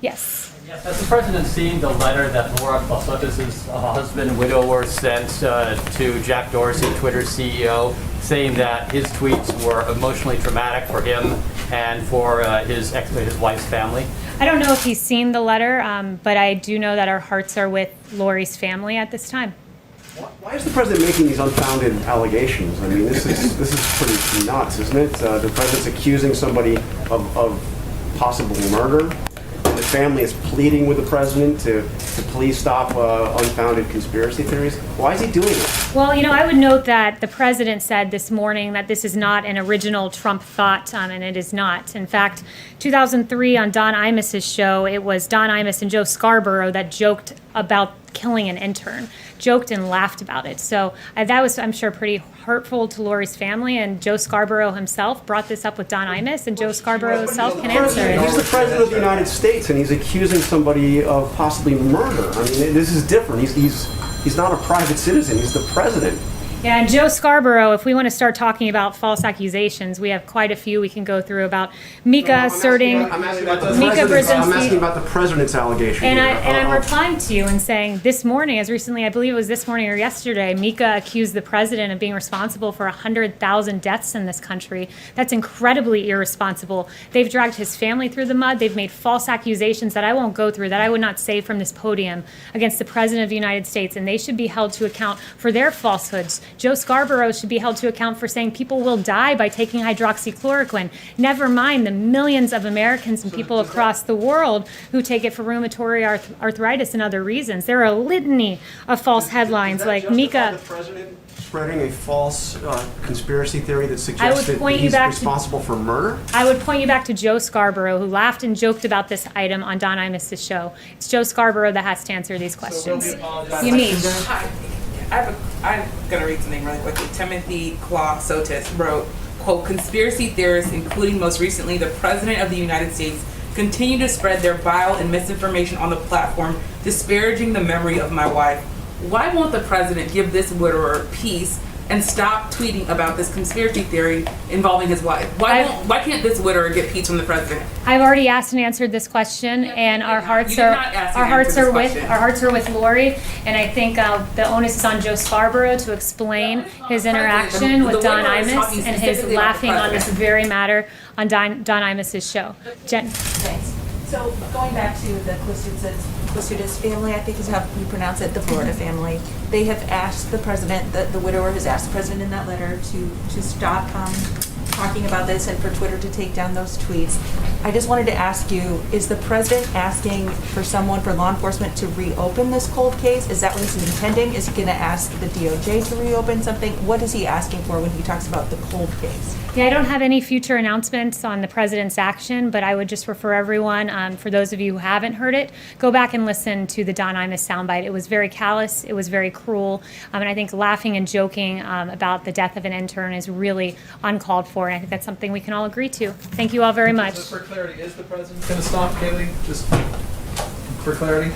Yes. Yes, has the president seen the letter that Laura Balsotis' husband, widower, sent to Jack Dorsey, Twitter's CEO, saying that his tweets were emotionally traumatic for him and for his wife's family? I don't know if he's seen the letter, but I do know that our hearts are with Lori's family at this time. Why is the president making these unfounded allegations? I mean, this is pretty nuts, isn't it? The president's accusing somebody of possible murder. The family is pleading with the president to please stop unfounded conspiracy theories. Why is he doing it? Well, I would note that the president said this morning that this is not an original Trump thought, and it is not. In fact, 2003 on Don Imus's show, it was Don Imus and Joe Scarborough that joked about killing an intern, joked and laughed about it. So that was, I'm sure, pretty hurtful to Lori's family, and Joe Scarborough himself brought this up with Don Imus, and Joe Scarborough himself can answer it. He's the president of the United States, and he's accusing somebody of possibly murder. I mean, this is different. He's not a private citizen. He's the president. Yeah, and Joe Scarborough, if we want to start talking about false accusations, we have quite a few we can go through about Mika asserting, I'm asking about the president's allegation. And I'm replying to you and saying this morning, as recently, I believe it was this morning or yesterday, Mika accused the president of being responsible for 100,000 deaths in this country. That's incredibly irresponsible. They've dragged his family through the mud. They've made false accusations that I won't go through, that I would not say from this podium, against the president of the United States, and they should be held to account for their falsehoods. Joe Scarborough should be held to account for saying people will die by taking hydroxychloroquine. Never mind the millions of Americans and people across the world who take it for rheumatoid arthritis and other reasons. There are a litany of false headlines like Mika. The president spreading a false conspiracy theory that suggests that he's responsible for murder? I would point you back to Joe Scarborough, who laughed and joked about this item on Don Imus's show. It's Joe Scarborough that has to answer these questions. You need. I'm going to read something really quickly. Timothy Claw Sotis wrote, quote, "Conspiracy theorists, including most recently the President of the United States, continue to spread their vile and misinformation on the platform, disparaging the memory of my wife. Why won't the President give this widower peace and stop tweeting about this conspiracy theory involving his wife? Why can't this widower get peace from the president?" I've already asked and answered this question, and our hearts are with Lori, and I think the onus is on Joe Scarborough to explain his interaction with Don Imus and his laughing on this very matter on Don Imus's show. Jen. Thanks. So going back to the Clostudas family, I think is how you pronounce it, the Florida family. They have asked the president, the widower has asked the president in that letter to stop talking about this and for Twitter to take down those tweets. I just wanted to ask you, is the president asking for law enforcement to reopen this cold case? Is that what he's intending? Is he going to ask the DOJ to reopen something? What is he asking for when he talks about the cold case? Yeah, I don't have any future announcements on the president's action, but I would just refer everyone, for those of you who haven't heard it, go back and listen to the Don Imus soundbite. It was very callous, it was very cruel, and I think laughing and joking about the death of an intern is really uncalled for, and I think that's something we can all agree to. Thank you all very much. Just for clarity, is the president going to stop, Kaylee? Just for clarity?